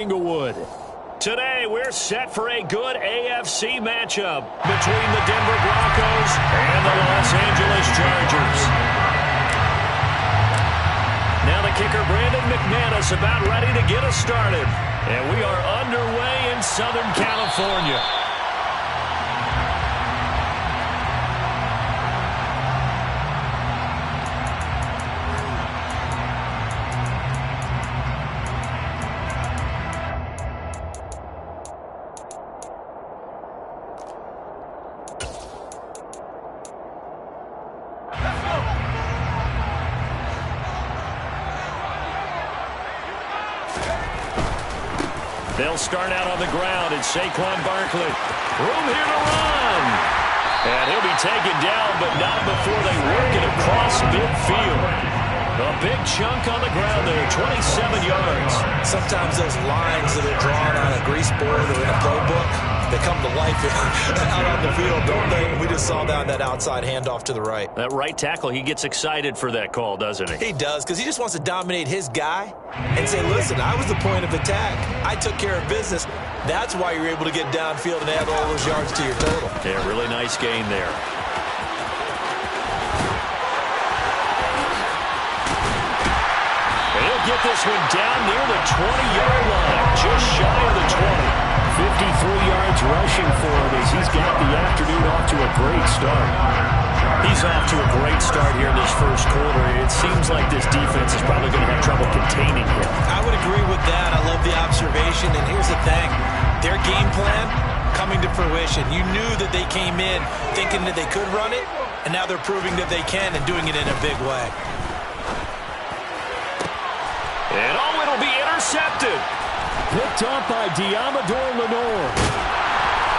Inglewood. Today, we're set for a good AFC matchup between the Denver Broncos and the Los Angeles Chargers. Now the kicker, Brandon McManus, about ready to get us started. And we are underway in Southern California. They'll start out on the ground. It's Saquon Barkley. Room here to run. And he'll be taken down, but not before they work it across midfield. A big chunk on the ground there, 27 yards. Sometimes those lines that are drawn on a grease board or in a playbook, they come to life out on the field, don't they? We just saw that outside handoff to the right. That right tackle, he gets excited for that call, doesn't he? He does, because he just wants to dominate his guy and say, listen, I was the point of attack. I took care of business. That's why you're able to get downfield and add all those yards to your total. Yeah, really nice gain there. He'll get this one down near the 20-yard line, just shy of the 20. 53 yards rushing for him as he's got the afternoon off to a great start. He's off to a great start here in this first quarter. It seems like this defense is probably going to have trouble containing him. I would agree with that. I love the observation. And here's the thing. Their game plan coming to fruition. You knew that they came in thinking that they could run it, and now they're proving that they can and doing it in a big way. And it'll be intercepted. Picked up by Diamador Lenore.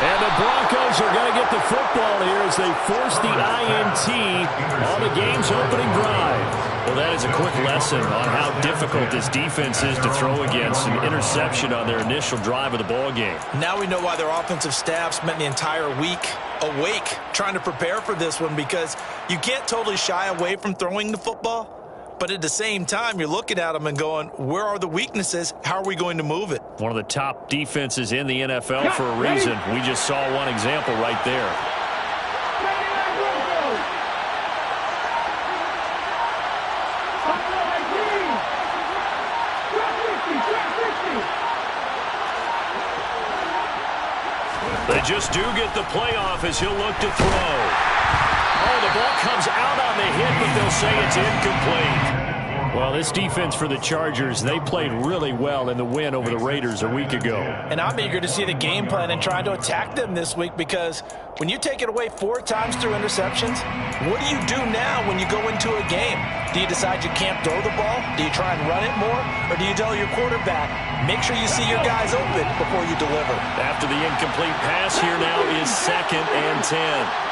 And the Broncos are going to get the football here as they force the INT on the game's opening drive. Well, that is a quick lesson on how difficult this defense is to throw against. An interception on their initial drive of the ball game. Now we know why their offensive staff spent the entire week awake trying to prepare for this one, because you can't totally shy away from throwing the football. But at the same time, you're looking at them and going, where are the weaknesses? How are we going to move it? One of the top defenses in the NFL for a reason. We just saw one example right there. They just do get the playoff as he'll look to throw. Oh, the ball comes out on the hit, but they'll say it's incomplete. Well, this defense for the Chargers, they played really well in the win over the Raiders a week ago. And I'm eager to see the game plan and try to attack them this week, because when you take it away 4 times through interceptions, what do you do now when you go into a game? Do you decide you can't throw the ball? Do you try and run it more? Or do you tell your quarterback, make sure you see your guys open before you deliver? After the incomplete pass, here now is 2nd and 10.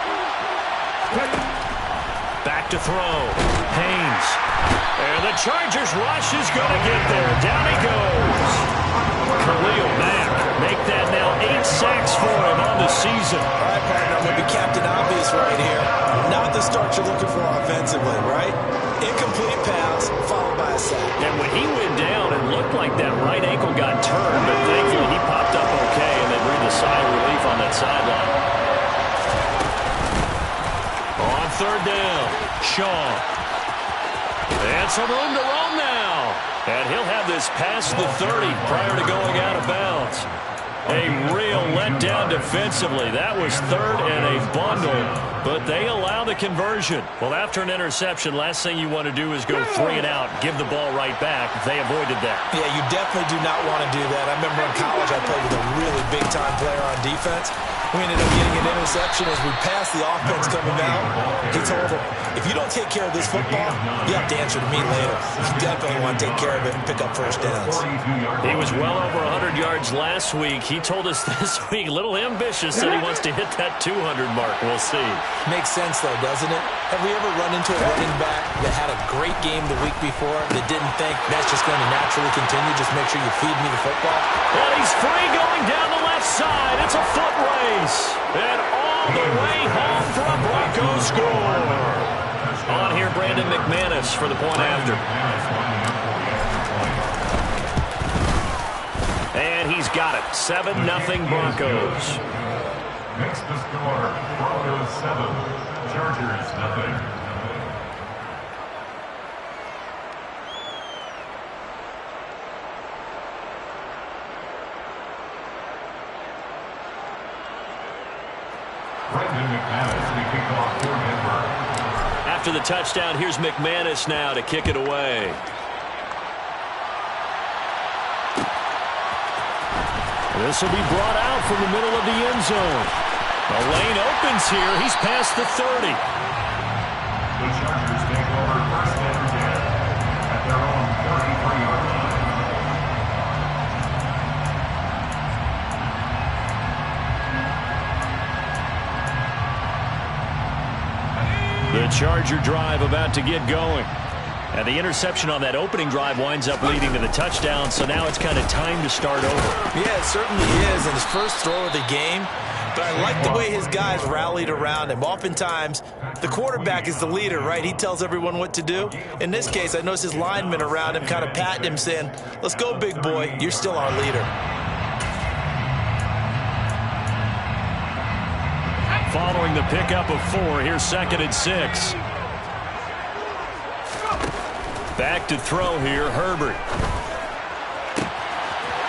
Back to throw. Haynes. And the Chargers rush is going to get there. Down he goes. Khalil Mack. Make that now 8 sacks for him on the season. All right, partner, I'm going to be Captain Obvious right here. Not the start you're looking for offensively, right? Incomplete pass, followed by a sack. And when he went down, it looked like that right ankle got turned, but thankfully he popped up okay, and they breathed a sigh of relief on that sideline. On 3rd down, Shaw. And some room to run now. And he'll have this past the 30 prior to going out of bounds. A real letdown defensively. That was 3rd and a bundle, but they allow the conversion. Well, after an interception, last thing you want to do is go 3 and out, give the ball right back. They avoided that. Yeah, you definitely do not want to do that. I remember in college I played with a really big-time player on defense. We ended up getting an interception as we passed the offense coming out. He told him, if you don't take care of this football, you have to answer to me later. You definitely want to take care of it and pick up first downs. He was well over 100 yards last week. He told us this week, a little ambitious, that he wants to hit that 200 mark. We'll see. Makes sense, though, doesn't it? Have we ever run into a running back that had a great game the week before that didn't think that's just going to naturally continue? Just make sure you feed me the football. And he's free going down the left side. It's a foot race. And all the way home for a Broncos score. On here, Brandon McManus for the point after. And he's got it. 7-0 Broncos. Next to score, Broncos 7, Chargers 0. After the touchdown, here's McManus now to kick it away. This will be brought out from the middle of the end zone. The lane opens here. He's past the 30. The Chargers take over first and 10 at their own 33-yard line. The Charger drive about to get going. And the interception on that opening drive winds up leading to the touchdown, so now it's kind of time to start over. Yeah, it certainly is, and his first throw of the game. But I like the way his guys rallied around him. Oftentimes, the quarterback is the leader, right? He tells everyone what to do. In this case, I noticed his linemen around him kind of patting him, saying, let's go, big boy. You're still our leader. Following the pickup of 4, here's 2nd and 6. Back to throw here, Herbert.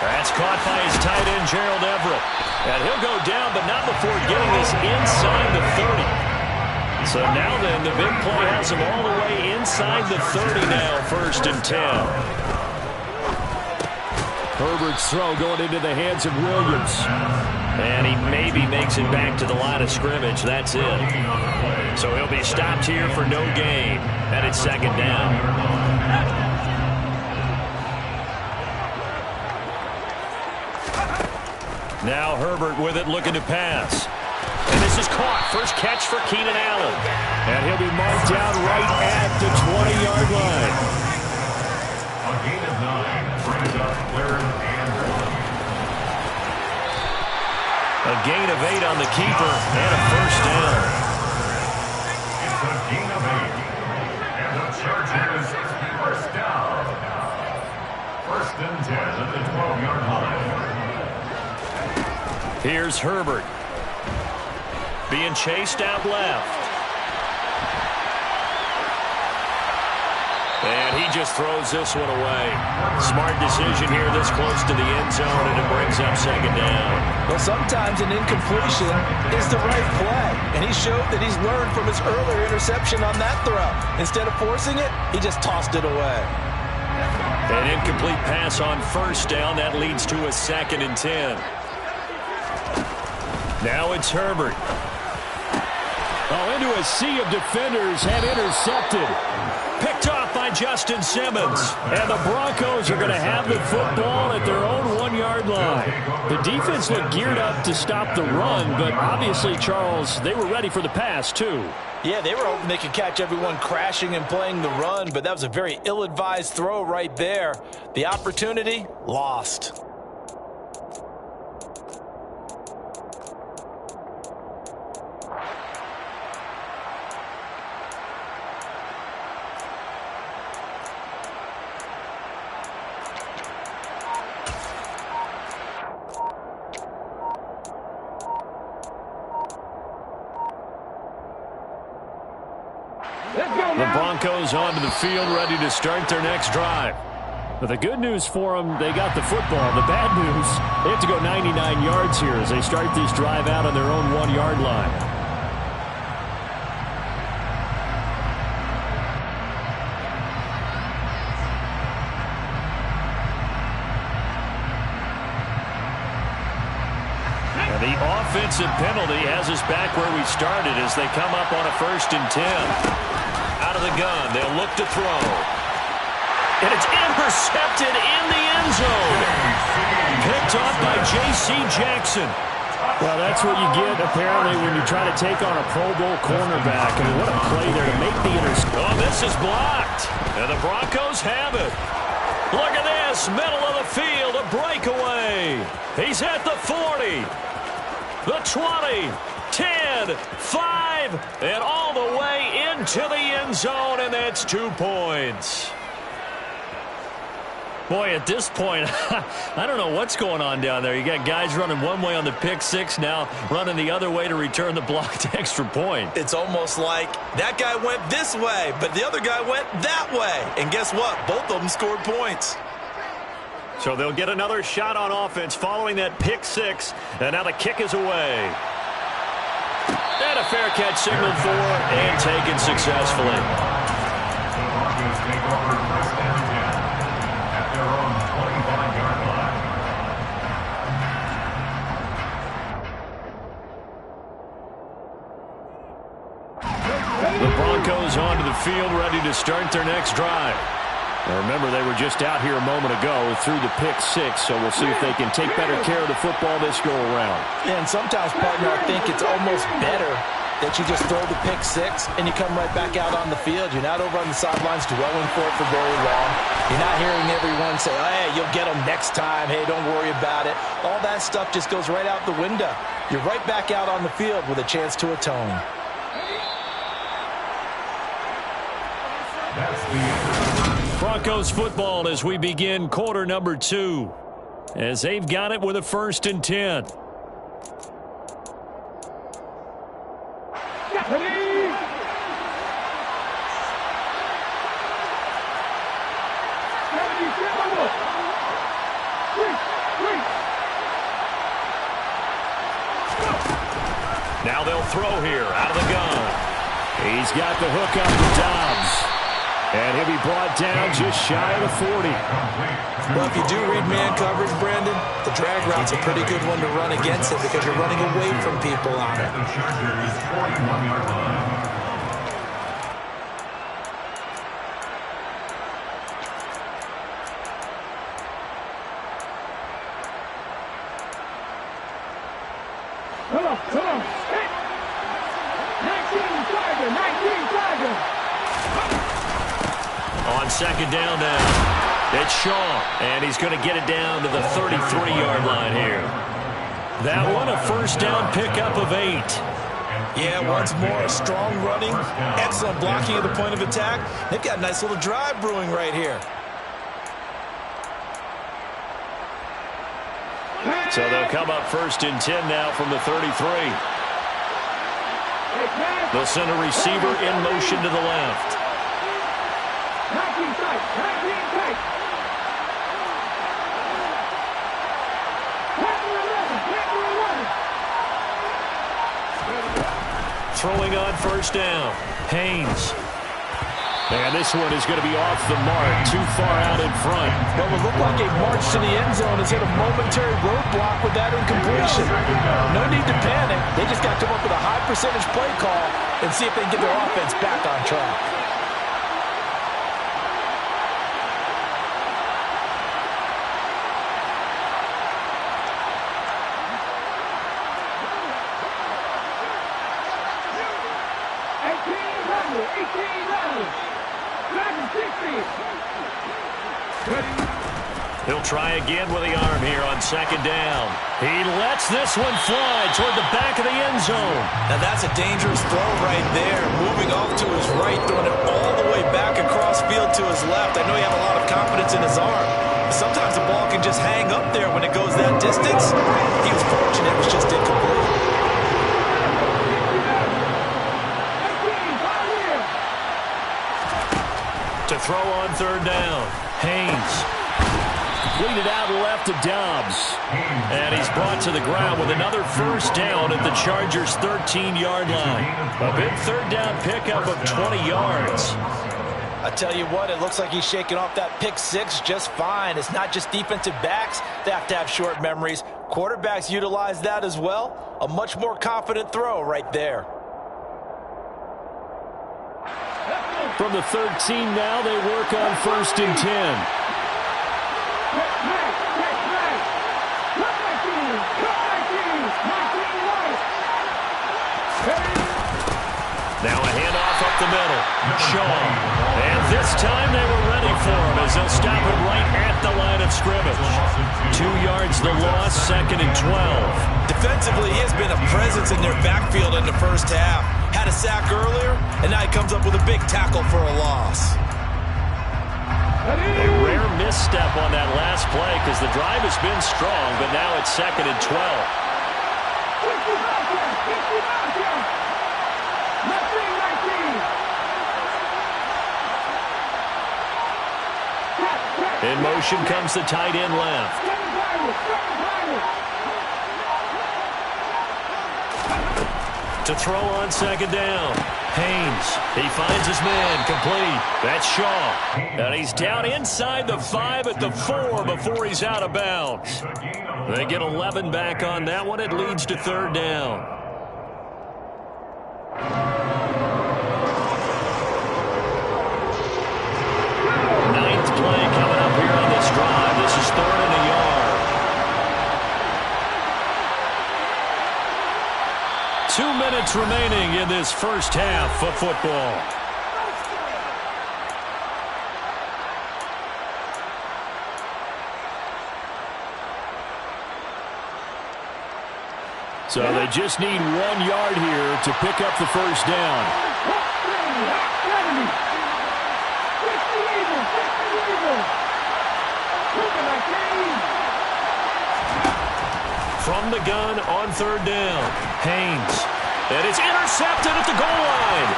That's caught by his tight end, Gerald Everett. And he'll go down, but not before getting this inside the 30. So now then, the big play has him all the way inside the 30 now, 1st and 10. Herbert's throw going into the hands of Williams. And he maybe makes it back to the line of scrimmage. That's it. So he'll be stopped here for no gain. And it's 2nd down. Now Herbert with it, looking to pass. And this is caught. First catch for Keenan Allen. And he'll be marked down right at the 20-yard line. A gain of 9 brings up 3rd and 1. A gain of 8 on the keeper and a first down. It's a gain of 8. And the Chargers first down. 1st and 10 at the 12-yard line. Here's Herbert. Being chased out left. And he just throws this one away. Smart decision here this close to the end zone, and it brings up 2nd down. Well, sometimes an incompletion is the right play. And he showed that he's learned from his earlier interception on that throw. Instead of forcing it, he just tossed it away. An incomplete pass on 1st down. That leads to a 2nd and 10. Now it's Herbert. Oh, into a sea of defenders and intercepted. Picked off by Justin Simmons. And the Broncos are going to have the football at their own 1-yard line. The defense looked geared up to stop the run, but obviously, Charles, they were ready for the pass, too. Yeah, they were hoping they could catch everyone crashing and playing the run, but that was a very ill-advised throw right there. The opportunity, lost. The Broncos onto the field, ready to start their next drive. But the good news for them, they got the football. The bad news, they have to go 99 yards here as they start this drive out on their own 1-yard line. And the offensive penalty has us back where we started as they come up on a 1st and 10. Out of the gun, they'll look to throw. And it's intercepted in the end zone. Picked off by J.C. Jackson. Well, that's what you get, apparently, when you try to take on a Pro Bowl cornerback. I mean, what a play there to make the interception. Oh, this is blocked. And the Broncos have it. Look at this, middle of the field, a breakaway. He's at the 40, the 20, 10, 5, and all the way into the end zone, and that's 2 points. Boy, at this point, I don't know what's going on down there. You got guys running one way on the pick six, now running the other way to return the blocked extra point. It's almost like that guy went this way, but the other guy went that way. And guess what? Both of them scored points. So they'll get another shot on offense following that pick six, and now the kick is away. And a fair catch signaled for and taken successfully. The Broncos take over first and 10 at their own 25-yard line. The Broncos onto the field, ready to start their next drive. Now remember, they were just out here a moment ago through the pick six, so we'll see if they can take better care of the football this go-around. Yeah, and sometimes, partner, I think it's almost better that you just throw the pick six and you come right back out on the field. You're not over on the sidelines dwelling for it for very long. You're not hearing everyone say, oh, hey, you'll get them next time. Hey, don't worry about it. All that stuff just goes right out the window. You're right back out on the field with a chance to atone. That's the end of the Broncos football as we begin quarter number 2. As they've got it with a 1st and 10. Now they'll throw here out of the gun. He's got the hook up to Dobbs. And he'll be brought down just shy of the 40. Well, if you do read man coverage, Brandon, the drag route's a pretty good one to run against it because you're running away from people on it. The Chargers' 41-yard line. Come on. 19 Tiger. On second down now, it's Shaw, and he's going to get it down to the 33-yard line here. That one, a first down pickup of 8. Yeah, once more, strong running, excellent blocking at the point of attack. They've got a nice little drive brewing right here. So they'll come up 1st and 10 now from the 33. They'll send a receiver in motion to the left. 19 tight. Throwing on first down, Haynes. And this one is going to be off the mark, too far out in front. Well, it looked like a march to the end zone has hit a momentary roadblock with that incompletion. No need to panic. They just got to come up with a high percentage play call and see if they can get their offense back on track. He'll try again with the arm here on second down. He lets this one fly toward the back of the end zone. Now that's a dangerous throw right there. Moving off to his right, throwing it all the way back across field to his left. I know he had a lot of confidence in his arm. But sometimes the ball can just hang up there when it goes that distance. He was fortunate, it was just incomplete. To throw on third down, Haynes. Completed out left to Dobbs. And he's brought to the ground with another first down at the Chargers' 13-yard line. A big third down pickup of 20 yards. I tell you what, it looks like he's shaking off that pick six just fine. It's not just defensive backs that have to have short memories. Quarterbacks utilize that as well. A much more confident throw right there. From the 13 now, they work on 1st and 10. Now a handoff up the middle. Shaw. And this time they were ready for him as they'll stop it right at the line of scrimmage. 2 yards the loss, 2nd and 12. Defensively, he has been a presence in their backfield in the first half. Had a sack earlier, and now he comes up with a big tackle for a loss. A rare misstep on that last play because the drive has been strong, but now it's 2nd and 12. In motion comes the tight end left. To throw on 2nd down. Haynes, he finds his man, complete. That's Shaw. And he's down inside the 5 at the 4 before he's out of bounds. They get 11 back on that one. It leads to 3rd down. Ninth play coming up here on this drive. This is 3rd and a yard. 2 minutes remaining in this first half of football. So they just need 1 yard here to pick up the first down. From the gun on 3rd down. Haynes. And it's intercepted at the goal line.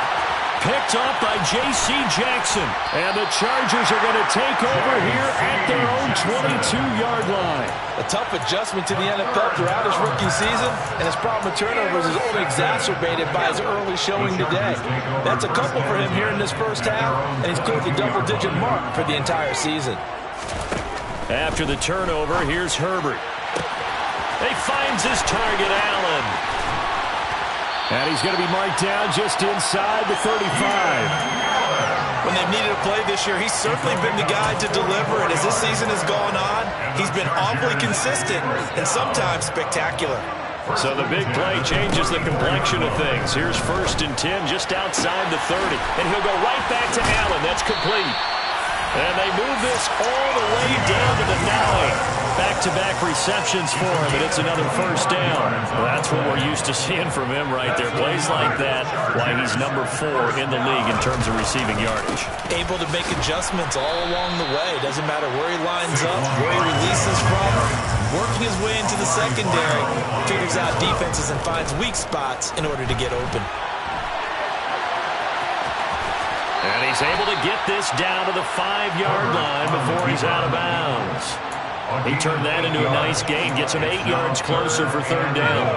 Picked up by J.C. Jackson. And the Chargers are going to take over here at their own 22-yard line. A tough adjustment to the NFL throughout his rookie season, and his problem with turnovers is only exacerbated by his early showing today. That's a couple for him here in this first half, and he's cleared the double-digit mark for the entire season. After the turnover, here's Herbert. He finds his target, Allen. And he's going to be marked down just inside the 35. When they've needed a play this year, he's certainly been the guy to deliver, and as this season has gone on, he's been awfully consistent and sometimes spectacular. So the big play changes the complexion of things. Here's 1st and 10 just outside the 30. And he'll go right back to Allen. That's complete. And they move this all the way down to the 9. Back-to-back receptions for him, and it's another first down. That's what we're used to seeing from him right there. Plays like that, why he's number 4 in the league in terms of receiving yardage. Able to make adjustments all along the way. Doesn't matter where he lines up, where he releases from. Working his way into the secondary, figures out defenses and finds weak spots in order to get open. And he's able to get this down to the 5-yard line before he's out of bounds. He turned that into a nice gain, gets him 8 yards closer for 3rd down.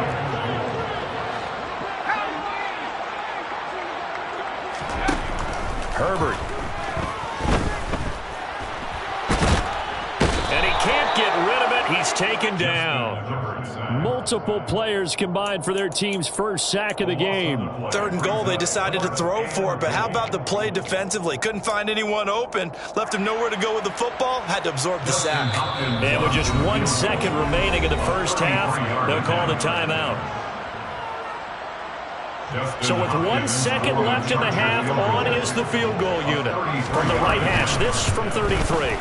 Herbert. And he can't get rid of it. He's taken down. Multiple players combined for their team's first sack of the game. 3rd and goal, they decided to throw for it, but how about the play defensively? Couldn't find anyone open, left him nowhere to go with the football, had to absorb the sack. And with just 1 second remaining in the first half, they'll call the timeout. So with 1 second left in the half, on is the field goal unit. From the right hash, this from 33.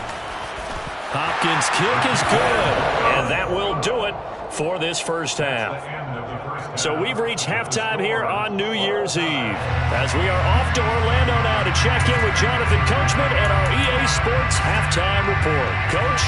Hopkins' kick is good, and that will do it for this first half. So we've reached halftime here on New Year's Eve, as we are off to Orlando now to check in with Jonathan Coachman and our EA Sports Halftime Report. Coach?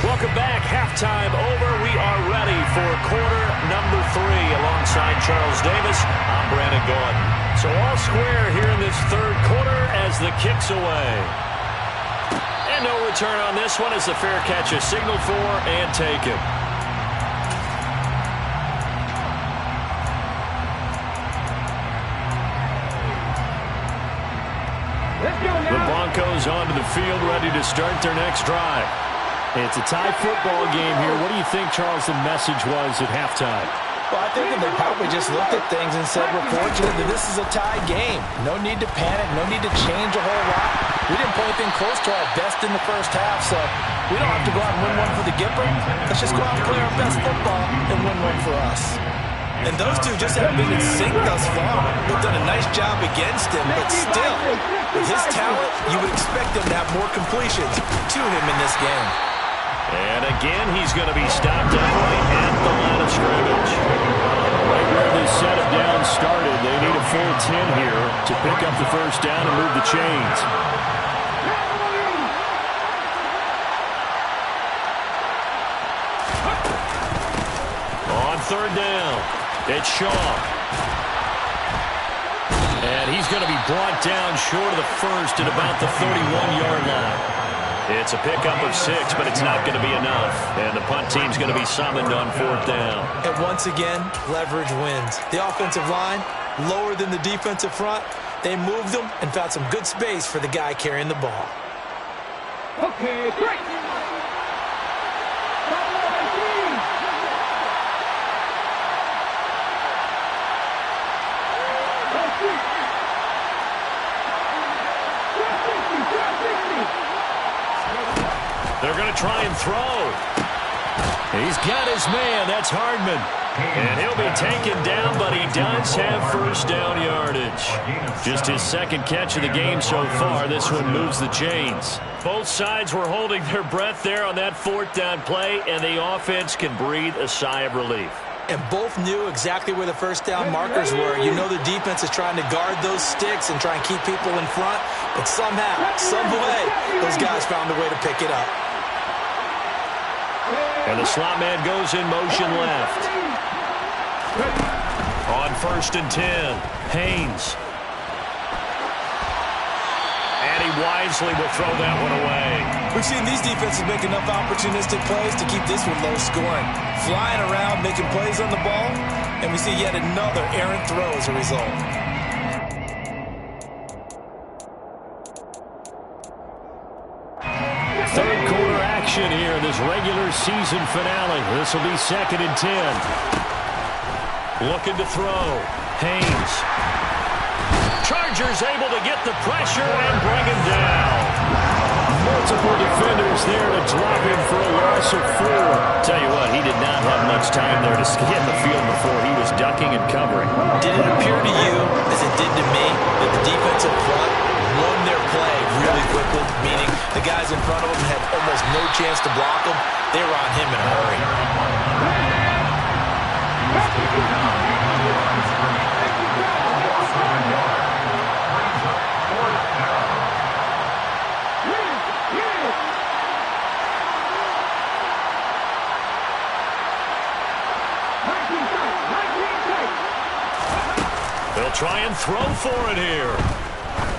Welcome back. Halftime over. We are ready for quarter number 3 alongside Charles Davis. I'm Brandon Gordon. So all square here in this 3rd quarter as the kick's away. And no return on this one as the fair catch is signaled for and taken. The Broncos onto the field ready to start their next drive. It's a tie football game here. What do you think, Charles, the message was at halftime? Well, I think that they probably just looked at things and said, we're fortunate that this is a tie game. No need to panic, no need to change a whole lot. We didn't play anything close to our best in the first half, so we don't have to go out and win one for the Gipper. Let's just go out and play our best football and win one for us. And those two just haven't been in sync thus far. They've done a nice job against him, but still, with his talent, you would expect him to have more completions to him in this game. And again, he's going to be stopped out right at the line of scrimmage. Right where this set of downs started, they need a full 10 here to pick up the first down and move the chains. On third down, it's Shaw. And he's going to be brought down short of the first at about the 31-yard line. It's a pickup of 6, but it's not going to be enough. And the punt team's going to be summoned on fourth down. And once again, leverage wins. The offensive line, lower than the defensive front. They moved them and found some good space for the guy carrying the ball. Okay, great. They're going to try and throw. He's got his man. That's Hardman. And he'll be taken down, but he does have first down yardage. Just his second catch of the game so far. This one moves the chains. Both sides were holding their breath there on that fourth down play, and the offense can breathe a sigh of relief. And both knew exactly where the first down markers were. You know the defense is trying to guard those sticks and try and keep people in front. But somehow, some way, those guys found a way to pick it up. And the slot man goes in motion left. On first and 10, Haynes. And he wisely will throw that one away. We've seen these defenses make enough opportunistic plays to keep this one low scoring. Flying around, making plays on the ball, and we see yet another errant throw as a result. Third quarter action here in this regular season finale. This will be second and 10. Looking to throw. Haynes. Chargers able to get the pressure and bring him down. Multiple defenders there to drop him for a loss of 4. Tell you what, he did not have much time there to get in the field before he was ducking and covering. Did it appear to you, as it did to me, that the defensive front won their play really quickly, meaning the guys in front of him had almost no chance to block him? They were on him in a hurry. They'll try and throw for it here.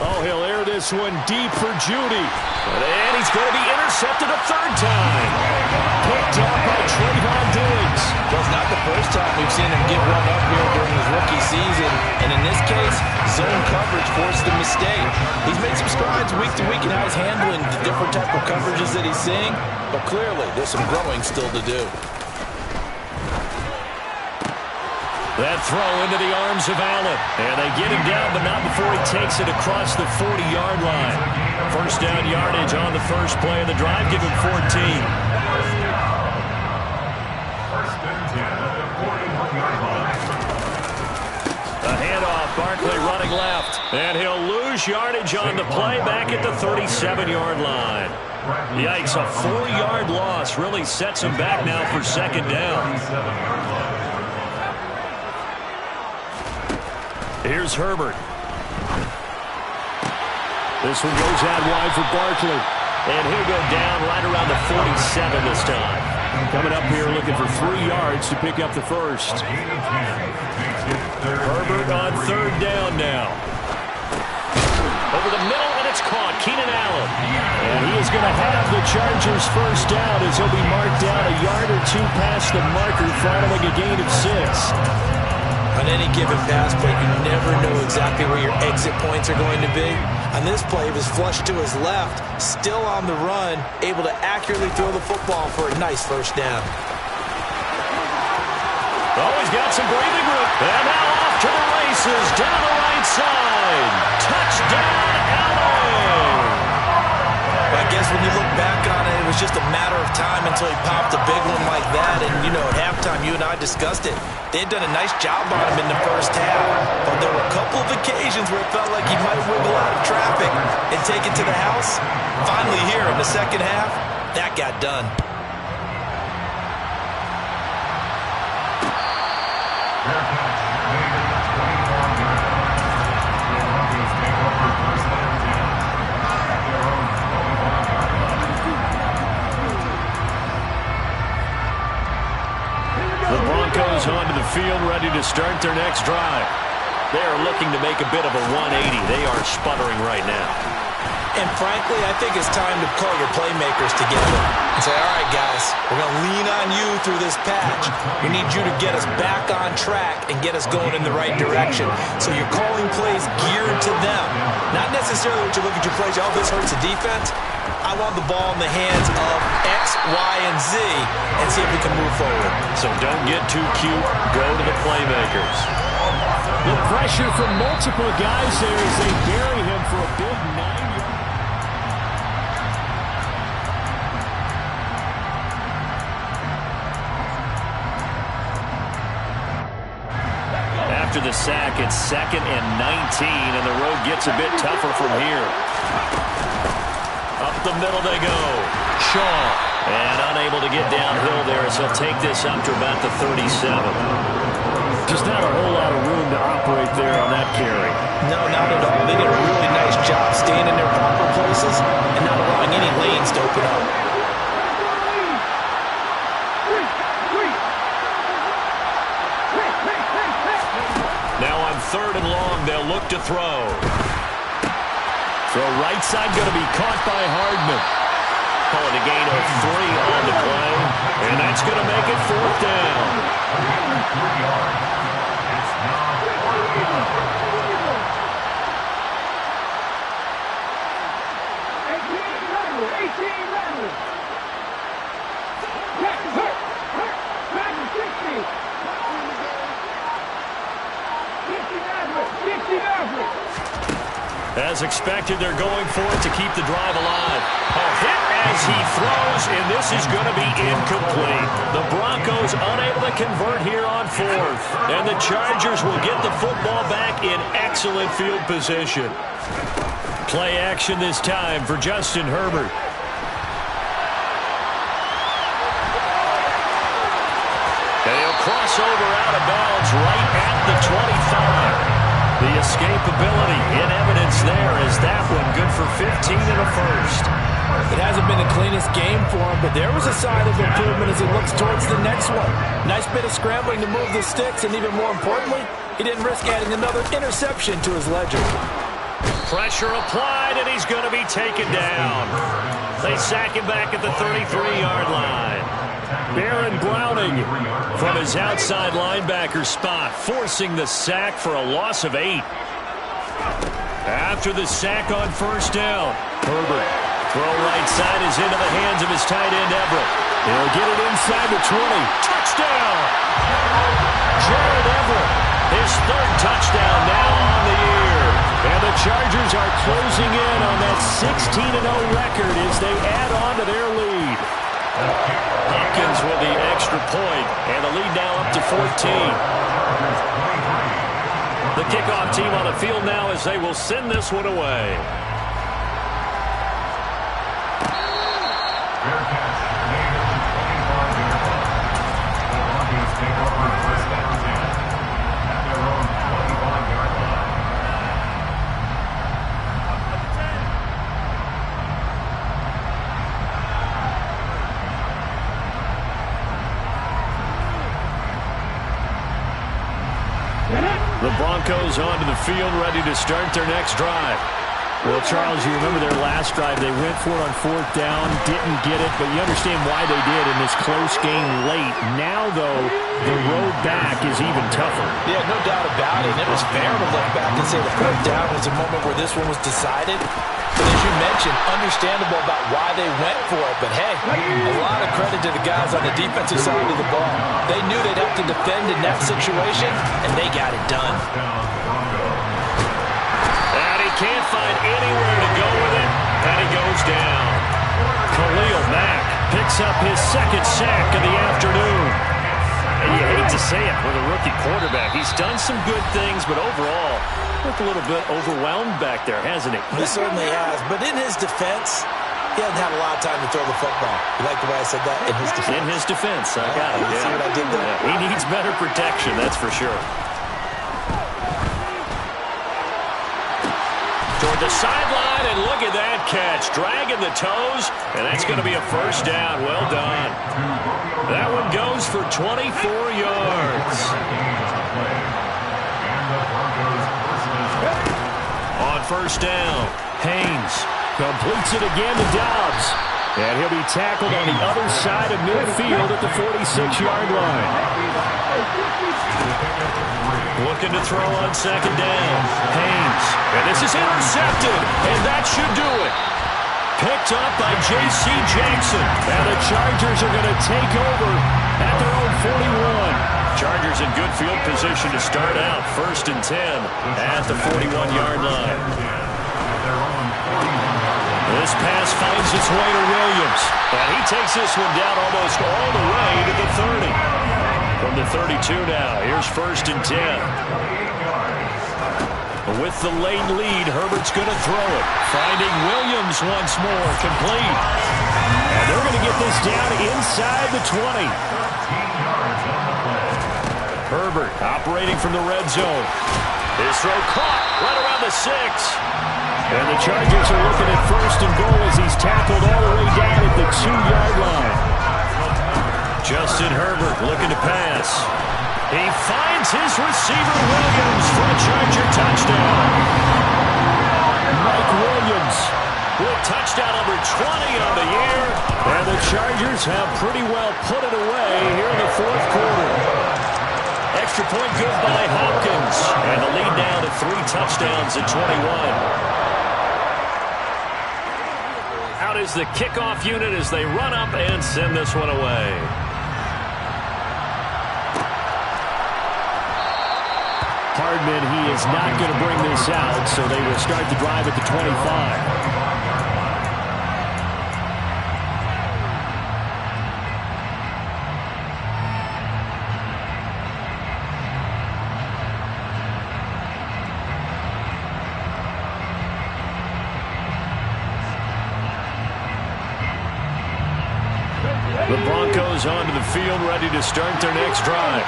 Oh, he'll air this one deep for Judy. And he's going to be intercepted a third time. Picked up by Trayvon Diggs. Well, it's not the first time we've seen him get run up here during his rookie season. And in this case, zone coverage forced a mistake. He's made some strides week to week in how he's handling the different type of coverages that he's seeing. But clearly, there's some growing still to do. That throw into the arms of Allen. And they get him down, but not before he takes it across the 40-yard line. First down yardage on the first play of the drive. Give him 14. First and 10 at the 41-yard line. A handoff, Barkley running left. And he'll lose yardage on the play back at the 37-yard line. Yikes, a 4-yard loss really sets him back now for second down. Here's Herbert. This one goes out wide for Barkley. And he'll go down right around the 47 this time. Coming up here looking for 3 yards to pick up the first. Herbert on third down now. Over the middle, and it's caught. Keenan Allen. And he is going to have the Chargers first down as he'll be marked down a yard or 2 past the marker following a gain of 6. On any given pass play, you never know exactly where your exit points are going to be. On this play, he was flushed to his left, still on the run, able to accurately throw the football for a nice first down. Oh, he's got some breathing room. And now off to the races, down the right side. Touchdown, Allen! I guess when you look back on it, it was just a matter of time until he popped a big one like that. And, you know, at halftime, you and I discussed it. They had done a nice job on him in the first half. But there were a couple of occasions where it felt like he might wiggle out of traffic and take it to the house. Finally here in the second half, that got done. The Broncos onto the field, ready to start their next drive. They are looking to make a bit of a 180. They are sputtering right now. And frankly, I think it's time to call your playmakers together and say, all right, guys, we're going to lean on you through this patch. We need you to get us back on track and get us going in the right direction. So you're calling plays geared to them. Not necessarily what you look at your plays, oh, this hurts the defense. I want the ball in the hands of X, Y, and Z and see if we can move forward. So don't get too cute. Go to the playmakers. The pressure from multiple guys there as they bury him for a big 9-yard. After the sack, it's 2nd and 19, and the road gets a bit tougher from here. Up the middle they go. Shaw. And unable to get downhill there as he'll take this up to about the 37. Just not a whole lot of room to operate there on that carry. No, not at all. They did a really nice job staying in their proper places and not allowing any lanes to open up. Now on 3rd and long, they'll look to throw. Throw right side going to be caught by Hardman. Calling a gain of 3 on the play, and that's going to make it 4th down. It's now 4th down. As expected, they're going for it to keep the drive alive. A hit as he throws, and this is going to be incomplete. The Broncos unable to convert here on 4th, and the Chargers will get the football back in excellent field position. Play action this time for Justin Herbert. And he'll cross over out of bounds right at the 25. The escapability in evidence there is that one good for 15 and a first. It hasn't been the cleanest game for him, but there was a sign of improvement as he looks towards the next one. Nice bit of scrambling to move the sticks, and even more importantly, he didn't risk adding another interception to his ledger. Pressure applied, and he's going to be taken down. They sack him back at the 33-yard line. Baron Browning from his outside linebacker spot, forcing the sack for a loss of 8. After the sack on 1st down, Herbert, throw right side is into the hands of his tight end, Everett. He'll get it inside the 20. Touchdown! Jared Everett, his 3rd touchdown now on the year. And the Chargers are closing in on that 16-0 record as they add on to their lead. Hopkins with the extra point, and the lead now up to 14. The kickoff team on the field now as they will send this one away. The Broncos onto the field, ready to start their next drive. Well, Charles, you remember their last drive. They went for it on 4th down, didn't get it, but you understand why they did in this close game late. Now, though, the road back is even tougher. Yeah, no doubt about it. And it was fair to look back and say the 4th down was a moment where this one was decided. But as you mentioned, understandable about why they went for it. But, hey, a lot of credit to the guys on the defensive side of the ball. They knew they'd have to defend in that situation, and they got it done. And he can't find anywhere to go with it, and he goes down. Khalil Mack picks up his 2nd sack of the afternoon. And you hate to say it with a rookie quarterback. He's done some good things, but overall, looked a little bit overwhelmed back there, hasn't he? He certainly has. But in his defense, He hasn't had a lot of time to throw the football. You like the way I said that? In his defense. In his defense. I got it. See what I did there? Yeah. He needs better protection, that's for sure. Toward the sideline, and look at that catch. Dragging the toes, and that's going to be a first down. Well done. That one goes for 24 yards. On first down, Haynes completes it again to Dobbs. And he'll be tackled on the other side of midfield at the 46-yard line. Looking to throw on second down. Haynes. And this is intercepted. And that should do it. Picked up by J.C. Jackson. And the Chargers are going to take over at their own 41. Chargers in good field position to start out. 1st and 10 at the 41-yard line. This pass finds its way to Williams. And he takes this one down almost all the way to the 30. From the 32 now, here's 1st and 10. With the late lead, Herbert's going to throw it. Finding Williams once more, complete. And they're going to get this down inside the 20. Herbert operating from the red zone. His throw caught right around the 6. And the Chargers are looking at 1st and goal as he's tackled all the way down at the 2-yard line. Justin Herbert looking to pass. He finds his receiver, Williams, for a Charger touchdown. Mike Williams with touchdown number 20 on the year. And the Chargers have pretty well put it away here in the 4th quarter. Extra point good by Hopkins. And the lead down to 3 touchdowns at 21. Out is the kickoff unit as they run up and send this one away. Hardman, he is not going to bring this out, so they will start the drive at the 25. The Broncos onto the field, ready to start their next drive.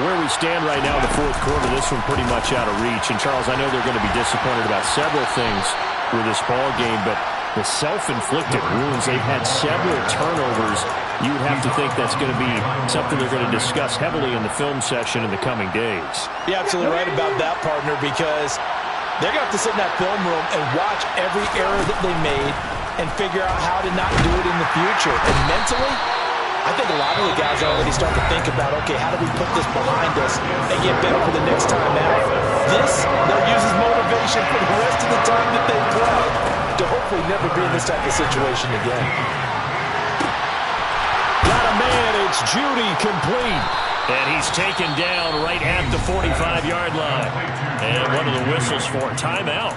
Where we stand right now in the 4th quarter, this one pretty much out of reach. And, Charles, I know they're going to be disappointed about several things with this ball game, but the self-inflicted wounds, they've had several turnovers. You would have to think that's going to be something they're going to discuss heavily in the film session in the coming days. You're absolutely right about that, partner, because they're going to have to sit in that film room and watch every error that they made and figure out how to not do it in the future. And mentally, I think a lot of the guys already start to think about, okay, how do we put this behind us and get better for the next time out? This, they'll use as motivation for the rest of the time that they play to hopefully never be in this type of situation again. Got a man, it's Judy, complete. And he's taken down right at the 45-yard line. And one of the whistles for timeout.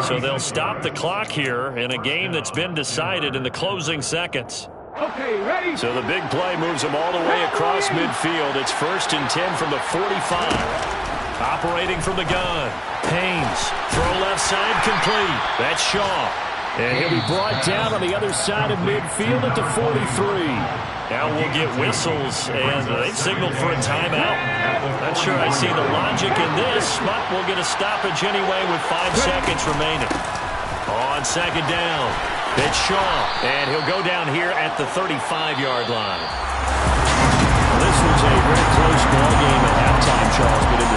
So they'll stop the clock here in a game that's been decided in the closing seconds. Okay, ready? So the big play moves them all the way across midfield. It's 1st and 10 from the 45. Operating from the gun. Haynes, throw left side, complete. That's Shaw. And he'll be brought down on the other side of midfield at the 43. Now we'll get whistles, and they've signaled for a timeout. Not sure I see the logic in this, but we'll get a stoppage anyway with 5 seconds remaining. On second down, it's Shaw, and he'll go down here at the 35-yard line. This was a very close ball game at halftime, Charles, but in the